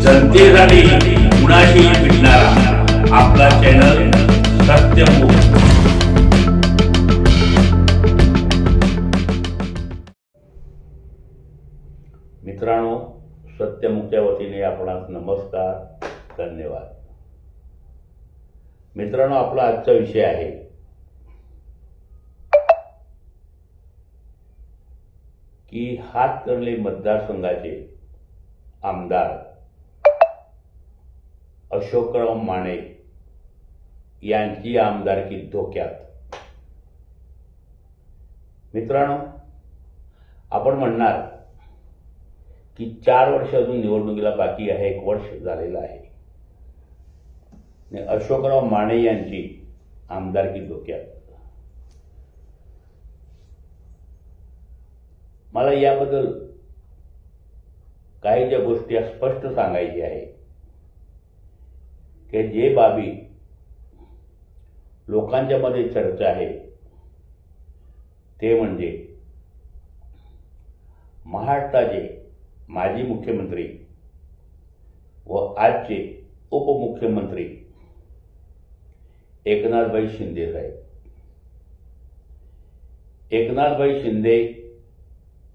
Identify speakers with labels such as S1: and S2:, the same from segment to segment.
S1: जनतेसाठी कुणाशी भेटणारा आपला चॅनल सत्यमुख। मित्रांनो, सत्यमुखच्या वतीने आपणास नमस्कार, धन्यवाद। मित्रांनो, आपला आजचा विषय आहे की हातकणंगले मतदारसंघाचे आमदार अशोकराव माने यांची आमदारकी धोक्यात। मित्रांनो, आपण म्हणणार की 4 वर्ष अजून निवडणुकीला बाकी आहे, 1 वर्ष झालेलं आहे, अशोकराव माने यांची आमदारकी धोक्यात। मला याबद्दल काही ज्या गोष्टी स्पष्ट सांगायच्या आहे की जे बाबी लोकांच्या मध्ये चर्चा आहे ते म्हणजे महाराष्ट्राचे माजी मुख्यमंत्री व आजचे उपमुख्यमंत्री एकनाथभाई शिंदे साहेब। एकनाथभाई शिंदे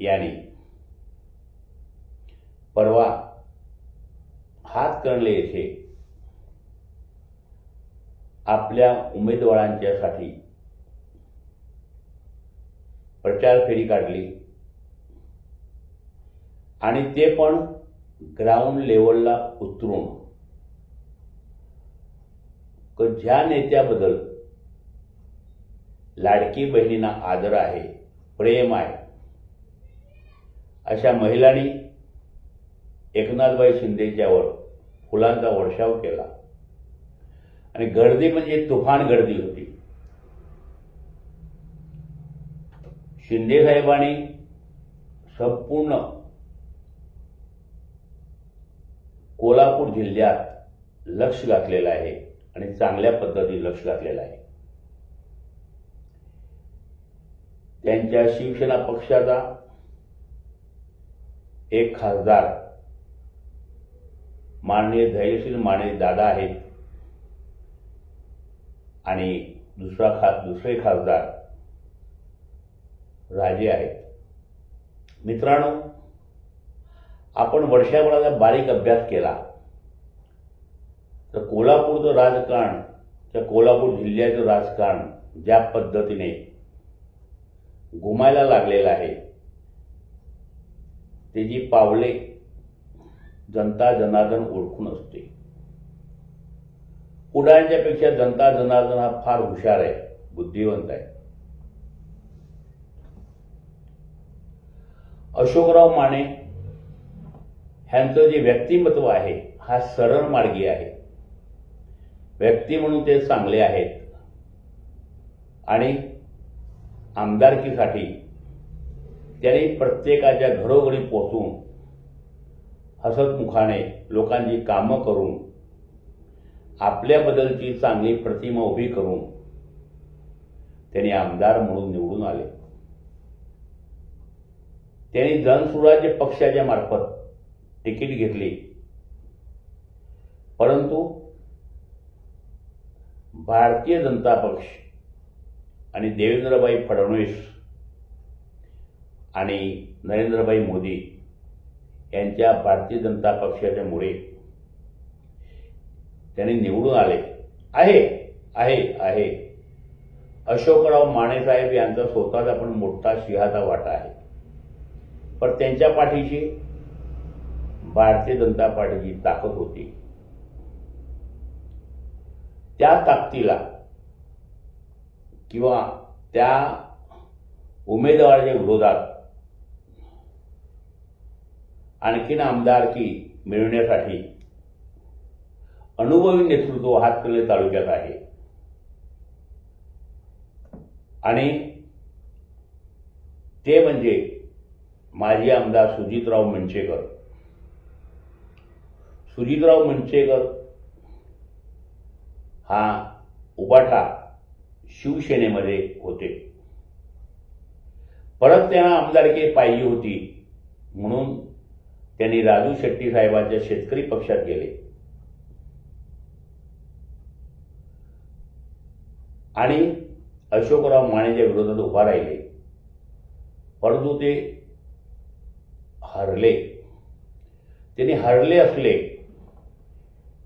S1: यांनी परवा हातकणंगले येथे आपल्या उमेदवारांच्यासाठी प्रचार फेरी काढली आणि ते पण ग्राउंड लेवलला उतरून ज्या नेत्याबद्दल लाडकी बहिणींना आदर आहे, प्रेम आहे, अशा महिलांनी एकनाथभाई शिंदेच्यावर फुलांचा वर्षाव केला आणि गर्दी म्हणजे तुफान गर्दी होती। शिंदे साहेबांनी संपूर्ण कोल्हापूर जिल्ह्यात लक्ष घातलेलं आहे आणि चांगल्या पद्धतीने लक्ष घातलेलं आहे। त्यांच्या शिवसेना पक्षाचा एक खासदार माननीय धैर्यशील माने दादा आहेत आणि दुसरे खासदार राजे आहेत। मित्रांनो, आपण वर्षभराचा बारीक अभ्यास केला तर कोल्हापूरचं राजकारण, त्या कोल्हापूर जिल्ह्याचं राजकारण ज्या पद्धतीने घुमायला लागलेलं आहे त्याची पावले जनता जनार्दन ओळखून असते। पुढाऱ्यांच्यापेक्षा जनता जनार्दन हा फार हुशार आहे, बुद्धिवंत आहे। अशोकराव माने ह्यांचं जे व्यक्तिमत्व आहे हा सरळ मार्गी आहे। व्यक्ती म्हणून ते चांगले आहेत आणि आमदारकीसाठी त्यांनी प्रत्येकाच्या घरोघरी पोहोचून हसतमुखाने लोकांची कामं करून आपल्याबद्दलची चांगली प्रतिमा उभी करून त्यांनी आमदार म्हणून निवडून आले। त्यांनी जनसुराज्य पक्षाच्या मार्फत तिकीट घेतली, परंतु भारतीय जनता पक्ष आणि देवेंद्रभाई फडणवीस आणि नरेंद्रभाई मोदी यांच्या भारतीय जनता पक्षाच्या मुळे त्यांनी निवडून आले आहे। अशोकराव माने साहेब यांचा स्वतःचा पण मोठा सिंहाचा वाटा आहे, पण त्यांच्या पाठीशी भारतीय जनता पार्टीची ताकद होती। त्या ताकदीला किंवा त्या उमेदवाराच्या विरोधात आणखीन आमदारकी मिळवण्यासाठी अनुभवी नेतृत्व हातकणंगले तालुक्यात आहे आणि ते म्हणजे माजी आमदार सुजितराव मंचेकर। सुजितराव मंचेकर हा उबाठा शिवसेनेमध्ये होते, परत त्यांना आमदारकी पाहिजे होती म्हणून त्यांनी राजू शेट्टी साहेबांच्या शेतकरी पक्षात गेले आणि अशोकराव मानेच्या विरोधात उभा राहिले, परंतु ते हरले. त्यांनी हरले असले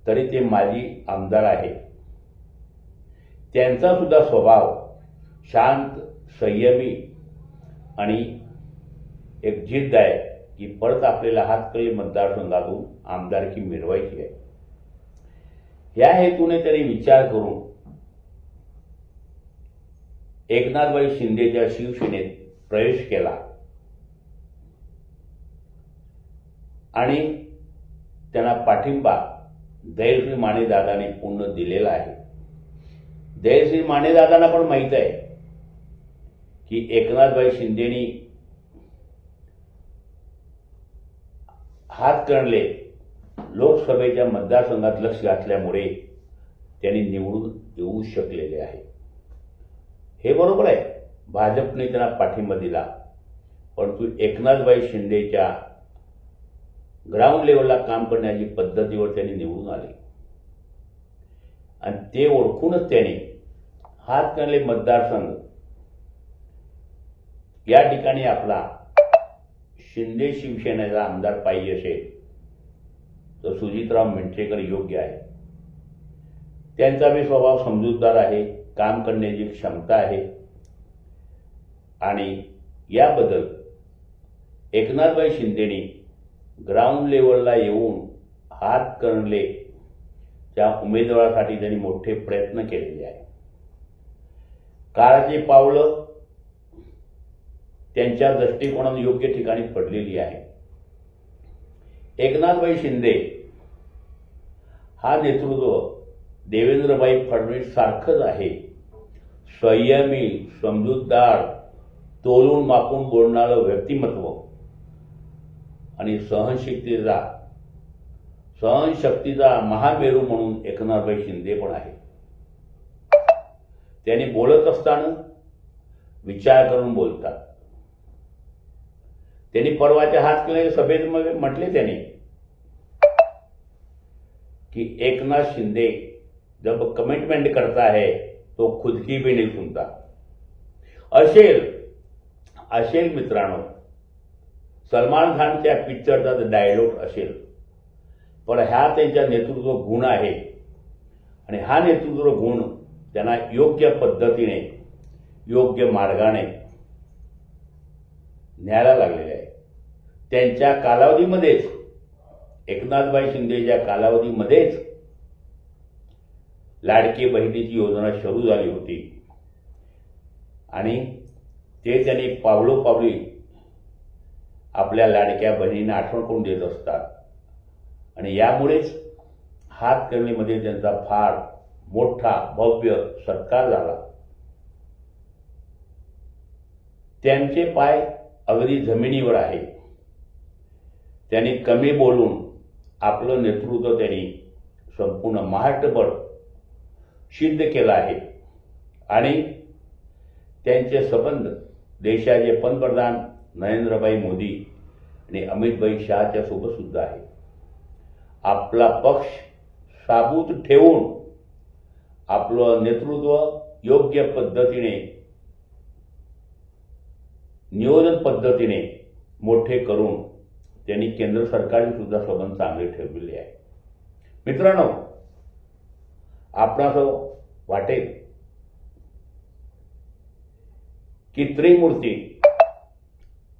S1: तरी ते माजी आमदार आहेत. त्यांचा सुद्धा स्वभाव शांत, संयमी आणि एक जिद्द आहे की परत आपल्याला हातकर्ली मतदारसंघातून आमदारकी मिळवायची आहे. या हेतूने त्यांनी विचार करून एकनाथभाई शिंदेच्या शिवसेनेत प्रवेश केला आणि त्यांना पाठिंबा धैर्यसिंह मानेदादांनी पूर्ण दिलेला आहे. धैर्यसिंह मानेदादांना पण माहीत आहे की एकनाथभाई शिंदेनी हातकणंगले लोकसभेच्या मतदारसंघात लक्ष घातल्यामुळे त्यांनी निवडून येऊ शकलेले आहे. हे बरोबर आहे, भाजपने त्यांना पाठिंबा दिला, परंतु एकनाथभाई शिंदेच्या ग्राउंड लेवलला काम करण्याची पद्धतीवर त्यांनी निवडून आले आणि ते ओळखूनच त्यांनी हातकणंगले मतदारसंघ या ठिकाणी आपला शिंदे शिवसेनेचा आमदार पाहिजे असेल तर सुजितराव मिंटेकर योग्य आहे. त्यांचा बी स्वभाव समजूतदार आहे, काम करण्याची क्षमता आहे आणि याबद्दल एकनाथभाई शिंदेनी ग्राउंड लेवलला येऊन हातकणंगले त्या उमेदवारासाठी त्यांनी मोठे प्रयत्न केलेले आहे. काळाची पावलं त्यांच्या दृष्टिकोनातून योग्य ठिकाणी पडलेली आहे. एकनाथभाई शिंदे हा नेतृत्व देवेंद्रभाई फडणवीस सारखंच आहे. संयमी, समजूतदार, तोलून मापून बोलणारं व्यक्तिमत्व आणि सहनशक्तीचा महामेरू म्हणून एकनाथभाई शिंदे पण आहे. त्यांनी बोलत असताना विचार करून बोलतात. त्यांनी परवाच्या हातकणंगले सभेत म्हटले त्यांनी कि एकनाथ शिंदे जब कमिटमेंट करता है तो खुद की भी नहीं सुनता. असेल मित्रांनो, सलमान खानच्या पिक्चरचा डायलॉग असेल, पण हा त्यांचा नेतृत्व गुण आहे आणि हा नेतृत्व गुण त्यांना योग्य पद्धतीने, योग्य मार्गाने न्यायला लागलेले आहे. त्यांच्या कालावधीमध्येच, एकनाथभाई शिंदेच्या कालावधीमध्येच लाडकी बहिणीची योजना सुरू झाली होती आणि ते त्यांनी पावलोपावली आपल्या लाडक्या बहिणींना आठवण करून देत असतात आणि यामुळेच हातकणंगलेमध्ये त्यांचा फार मोठा भव्य सत्कार झाला. त्यांचे पाय अगदी जमिनीवर आहे. त्यांनी कमी बोलून आपलं नेतृत्व त्यांनी संपूर्ण महाराष्ट्रभर सिद्ध केलं आहे आणि त्यांचे संबंध देशाचे पंतप्रधान नरेंद्रभाई मोदी आणि अमितभाई शहाच्या सोबत सुद्धा आहे. आपला पक्ष साबूत ठेवून आपलं नेतृत्व योग्य पद्धतीने, नियोजन पद्धतीने मोठे करून त्यांनी केंद्र सरकारने सुद्धा संबंध चांगले ठेवलेले आहे. मित्रांनो, आपणास वाटेल की त्रिमूर्ती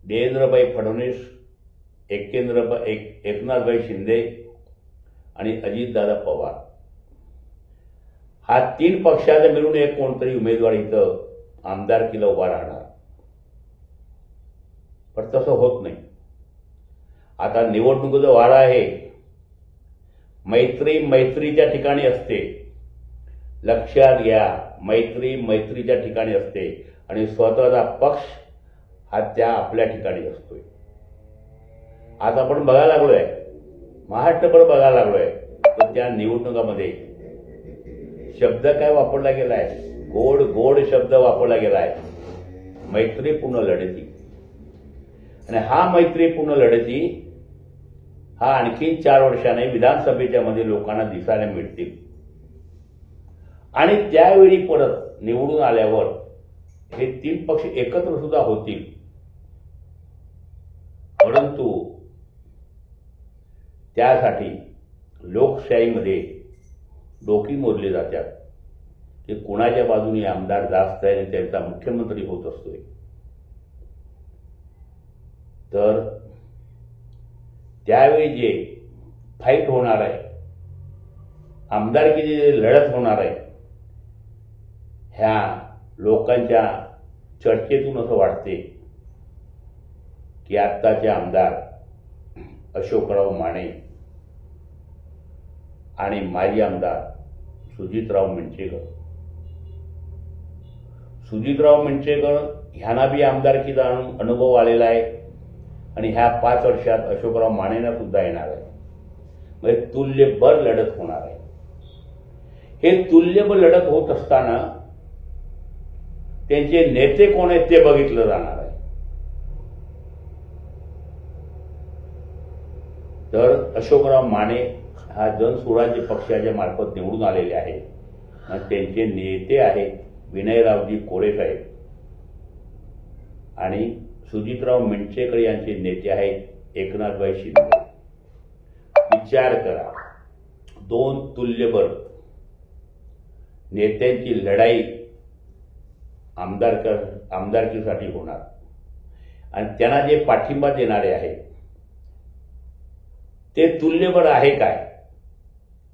S1: देवेंद्रभाई फडणवीस, एकनाथभाई शिंदे आणि अजितदादा पवार हा तीन पक्षाचा मिळून एक कोणतरी उमेदवार इथं आमदारकीला उभा राहणार, पण तसं होत नाही. आता निवडणुकीचा वारा आहे. मैत्रीच्या ठिकाणी असते. लक्षात घ्या, मैत्रीच्या ठिकाणी असते आणि स्वतःचा पक्ष हा त्या आपल्या ठिकाणी असतोय. आज आपण बघायला लागलोय, महाराष्ट्रभर बघायला लागलोय, तर त्या निवडणुकामध्ये शब्द काय वापरला गेलाय, गोड शब्द वापरला गेलाय, मैत्रीपूर्ण लढती. आणि हा मैत्रीपूर्ण लढती हा आणखी 4 वर्षाने विधानसभेच्या मध्ये लोकांना दिसायला मिळतील आणि त्यावेळी परत निवडून आल्यावर हे 3 पक्ष एकत्र सुद्धा होतील. परंतु त्यासाठी लोकशाहीमध्ये डोकी मोडली जातात की कुणाच्या बाजूने आमदार जास्त आहे आणि त्यांचा मुख्यमंत्री होत असतोय. तर त्यावेळी जे फाईट होणार आहे, आमदारकीची जे लढत होणार आहे, ह्या लोकांच्या चर्चेतून असं वाटते की आत्ताचे आमदार अशोकराव माने आणि माजी आमदार सुजितराव मिंचेकर ह्यांना बी आमदारकीचा अनुभव आलेला आहे आणि ह्या 5 वर्षात अशोकराव मानेंना सुद्धा येणार आहे. म्हणजे तुल्यबळ लढत होणार आहे. हे तुल्यबळ लढत होत असताना त्यांचे नेते कोण आहेत ते बघितलं जाणार आहे. तर अशोकराव माने हा जनसुराज्य पक्षाच्या मार्फत निवडून आलेले आहेत. त्यांचे नेते आहेत विनयरावजी कोरेसाहेब आणि सुजितराव मिंचेकर यांचे नेते आहेत एकनाथभाई शिंदे. विचार करा, 2 तुल्यबळ नेत्यांची लढाई आमदारकीसाठी होणार आणि त्यांना जे पाठिंबा देणारे आहेत ते तुल्यबळ आहे काय,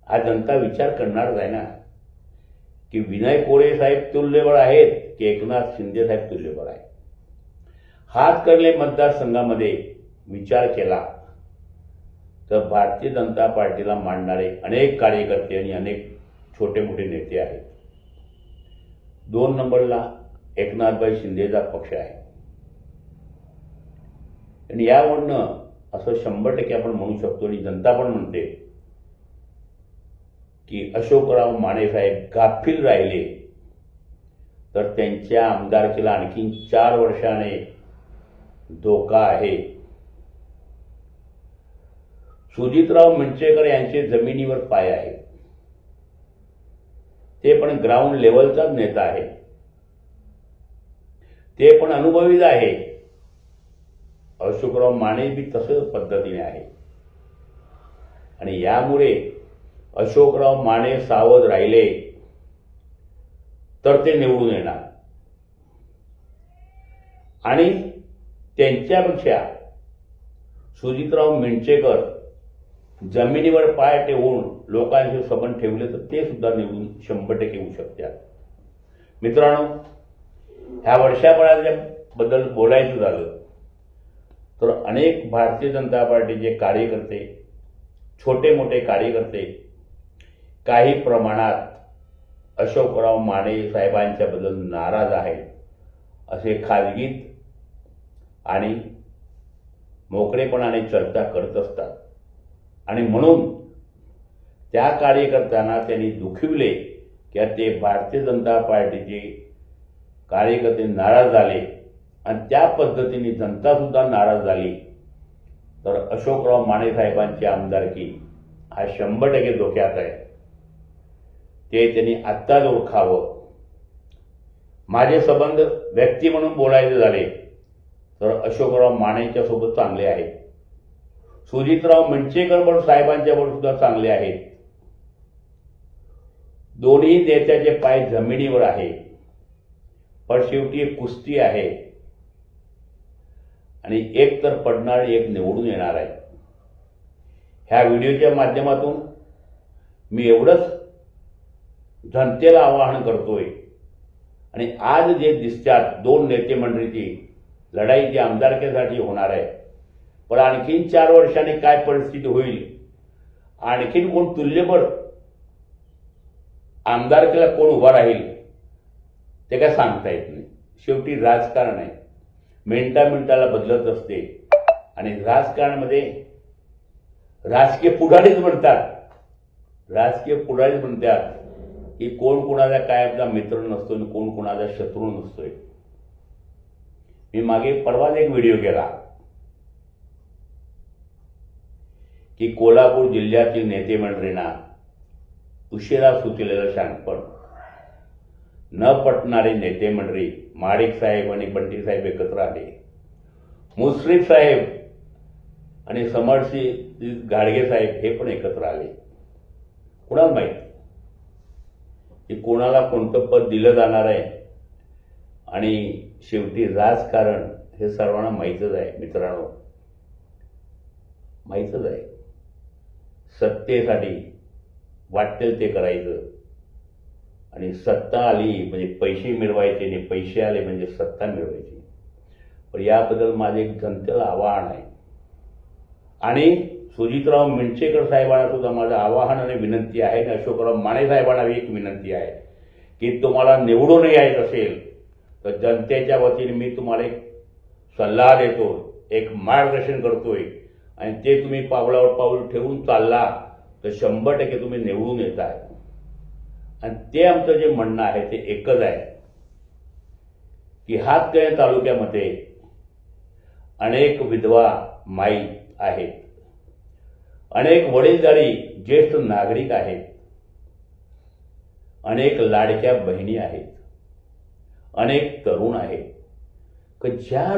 S1: हा जनता विचार करणारच आहे ना. की विनय कोरे साहेब तुल्यबळ आहेत की एकनाथ शिंदे साहेब तुल्यबळ आहेत. हातकणंगले मतदारसंघामध्ये विचार केला तर भारतीय जनता पार्टीला मांडणारे अनेक कार्यकर्ते आणि अनेक छोटे मोठे नेते आहेत. 2 नंबरला एकनाथभाई शिंदेचा पक्ष आहे आणि यावरनं असं 100% आपण म्हणू शकतो आणि जनता पण म्हणते की अशोकराव माने साहेब गाफील राहिले तर त्यांच्या आमदारकीला आणखी 4 वर्षाने धोका आहे. सुजितराव मिंचेकर यांचे जमिनीवर पाय आहे. ते पण ग्राउंड लेवलचाच नेता आहे. ते पण अनुभवीच आहे. अशोकराव माने बी तसंच पद्धतीने आहे आणि यामुळे अशोकराव माने सावध राहिले तर ते निवडून येणार आणि त्यांच्यापेक्षा सुजितराव मिंचेकर जमिनीवर पाय ठेवून लोकांशी संबंध ठेवले तर ते सुद्धा निवडून 100% येऊ शकतात. मित्रांनो, ह्या वर्षाभराच्या बद्दल बोलायचं झालं तर अनेक भारतीय जनता पार्टीचे कार्यकर्ते, छोटे मोठे कार्यकर्ते काही प्रमाणात अशोकराव माने साहेबांच्याबद्दल नाराज आहेत असे खाजगीत आणि मोकळेपणाने चर्चा करत असतात आणि म्हणून त्या कार्यकर्त्यांना त्यांनी दुखविले की ते भारतीय जनता पार्टीचे कार्यकर्ते नाराज झाले आणि त्या पद्धतीने जनता सुद्धा नाराज झाली तर अशोकराव माने साहेबांची आमदारकी हा 100% धोक्यात आहे. ते त्यांनी आत्ताच ओळखावं. माझे संबंध व्यक्ती म्हणून बोलायचे झाले तर अशोकराव मानेंच्या सोबत चांगले आहेत. सुजितराव मिंचेकर पण साहेबांच्या बरोबर सुद्धा चांगले आहेत. दोन्ही नेत्याचे पाय जमिनीवर आहे पण शेवटी एक कुस्ती आहे आणि एक तर पडणार, एक निवडून येणार आहे. ह्या व्हिडिओच्या माध्यमातून मी एवढंच जनतेला आवाहन करतोय आणि आज जे दिसतात 2 नेते मंडळीची लढाई जी आमदारकीसाठी होणार आहे, पण आणखीन 4 वर्षांनी काय परिस्थिती होईल, आणखीन कोण तुल्यबळ आमदारकीला कोण उभा राहील ते काय सांगता येत नाही. शेवटी राजकारण आहे, मिनिटाला बदलत असते आणि राजकारणामध्ये राजकीय पुढारीच म्हणतात की कोण कोणाचा काय आपला मित्र नसतो आणि कोण कोणाचा शत्रू नसतोय. मी मागे परवाच एक व्हिडिओ केला की कोल्हापूर जिल्ह्यातील नेते मंडळींना उशिरा सुचलेलं शहाणपण, न पटणारी नेते मंडळी माडिक साहेब आणि बंटी साहेब एकत्र आले, मुश्रीफ साहेब आणि समरसिंग घाडगे साहेब हे पण एकत्र आले. कुणाला माहिती की कोणाला कोणतं पद दिलं जाणार आहे. आणि शेवटी राजकारण हे सर्वांना माहीतच आहे मित्रांनो, माहीतच आहे. सत्तेसाठी वाटेल ते करायचं आणि सत्ता आली म्हणजे पैसे मिळवायचे आणि पैसे आले म्हणजे सत्ता मिळवायची. पण याबद्दल माझे एक जनतेला आवाहन आहे आणि सुजितराव मिणचेकर साहेबांना सुद्धा माझं आवाहन आणि विनंती आहे आणि अशोकराव माने साहेबांना एक विनंती आहे की तुम्हाला निवडून यायचं असेल तर जनतेच्या वतीने मी तुम्हाला एक सल्ला देतो, एक मार्गदर्शन करतोय आणि ते तुम्ही पावलावर पाऊल ठेवून चालला तर 100% तुम्ही निवडून येत आहे. आणि ते आमचं जे म्हणणं आहे ते एकच आहे की हातकणंगले तालुक्यामध्ये अनेक विधवा माई आहेत, अनेक वडीलधारी ज्येष्ठ नागरिक आहेत, अनेक लाडक्या बहिणी आहेत, अनेक तरुण आहेत की ज्या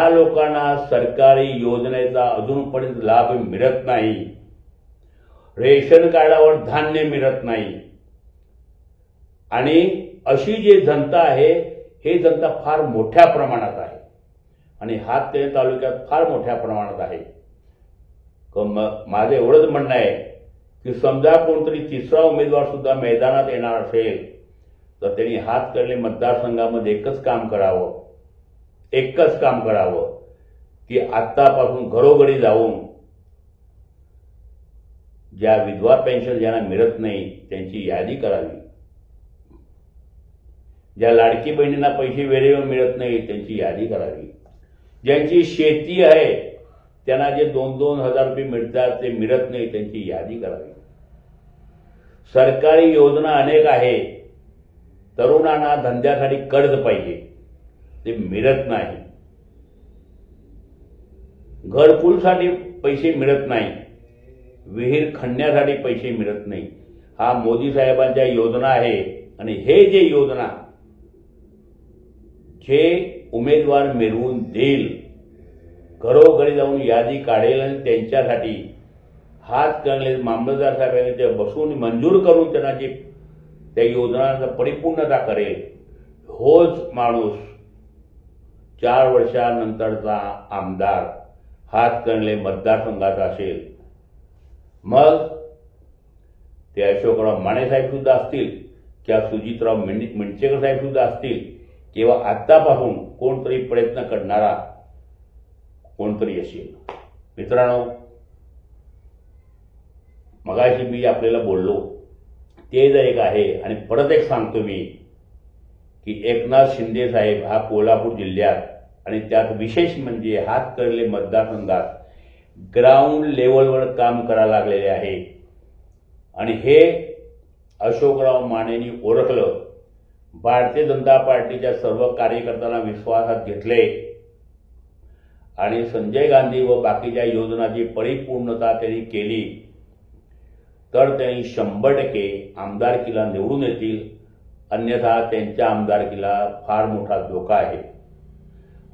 S1: लोकांना सरकारी योजनेचा अजूनपर्यंत लाभ मिळत नाही, रेशन कार्डावर धान्य मिळत नाही आणि अशी जी जनता आहे ही जनता फार मोठ्या प्रमाणात आहे आणि हातकणंगले तालुक्यात फार मोठ्या प्रमाणात आहे. माझं एवढंच म्हणणं आहे की समजा कोणतरी तिसरा उमेदवार सुद्धा मैदानात येणार असेल तर त्यांनी हातकणंगले मतदारसंघामध्ये एकच काम करावं की आत्तापासून घरोघरी जाऊन ज्या विधवा पेन्शन ज्यांना मिळत नाही त्यांची यादी करावी, ज्या लाडकी बहिणींना पैसे वेळेवर मिळत नाही त्यांची यादी करावी, ज्यांची शेती आहे त्यांना जे 2-2 हजार रुपये मिळतात ते मिळत नाही त्यांची यादी करावी. सरकारी योजना अनेक आहे, तरुणांना धंद्यासाठी कर्ज पाहिजे ते मिळत नाही, घरकुलसाठी पैसे मिळत नाही, विहीर खणण्यासाठी पैसे मिळत नाही. हा मोदी साहेबांच्या योजना आहे आणि हे जे योजना जे उमेदवार मिळवून देईल, घरोघरी जाऊन यादी काढेल आणि त्यांच्यासाठी हातकणंगले मामलतदार साहेबांनी ते बसून मंजूर करून त्यांना जे त्या योजनांचा परिपूर्णता करेल, होच माणूस 4 वर्षानंतरचा आमदार हातकणंगले मतदारसंघाचा असेल. मग ते अशोकराव माने साहेब सुद्धा असतील किंवा सुजितराव मिणचेकर साहेब सुद्धा असतील किंवा आत्तापासून कोणतरी प्रयत्न करणारा कोणतरी असेल. मित्रांनो, मगाशी मी आपल्याला बोललो ते जर एक आहे आणि परत एक सांगतो मी की एकनाथ शिंदे साहेब हा कोल्हापूर जिल्ह्यात आणि त्यात विशेष म्हणजे हातकणंगले मतदारसंघात ग्राउंड लेवलवर काम करायला लागलेले आहे आणि हे अशोकराव मानेंनी ओळखलं. भारतीय जनता पार्टीच्या सर्व कार्यकर्त्यांना विश्वासात घेतले आणि संजय गांधी व बाकीच्या योजनांची परिपूर्णता त्यांनी केली तर त्यांनी 100% आमदारकीला निवडून येतील. अन्यथा त्यांच्या आमदारकीला फार मोठा धोका आहे.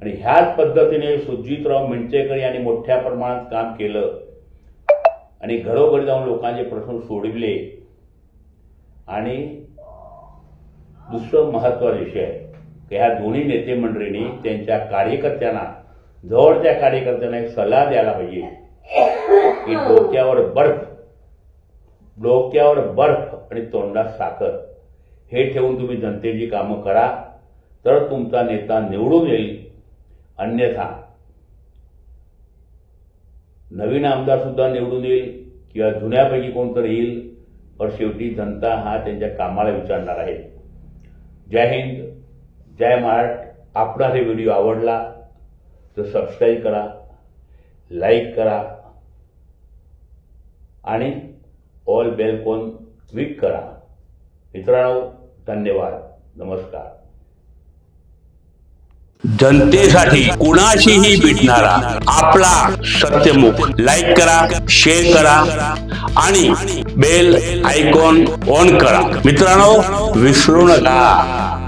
S1: आणि ह्याच पद्धतीने सुजितराव मिणचेकर यांनी मोठ्या प्रमाणात काम केलं आणि घरोघरी जाऊन लोकांचे प्रश्न सोडविले. आणि दुसरं महत्त्वाचा विषय आहे की ह्या दोन्ही नेते मंडळींनी त्यांच्या कार्यकर्त्यांना, जवळच्या कार्यकर्त्यांना एक सल्ला द्यायला पाहिजे की डोक्यावर बर्फ आणि तोंडात साखर हे ठेवून तुम्ही जनतेची कामं करा तर तुमचा नेता निवडून येईल. अन्यथा नवीन आमदार सुद्धा निवडून येईल किंवा जुन्यापैकी कोणतरी येईल, पण शेवटी जनता हा त्यांच्या कामाला विचारणार आहे. जय हिंद, जय महाराष्ट्र. आपला हे व्हिडिओ आवडला तर सबस्क्राईब करा, लाईक करा आणि ऑल बेल कोन क्लिक करा. मित्रांनो, धन्यवाद, नमस्कार. जनतेसाठी कुणाशीही भेटणारा आपला सत्यमुख. लाईक करा, शेअर करा आणि बेल आयकॉन ऑन करा. मित्रांनो, विसरू नका.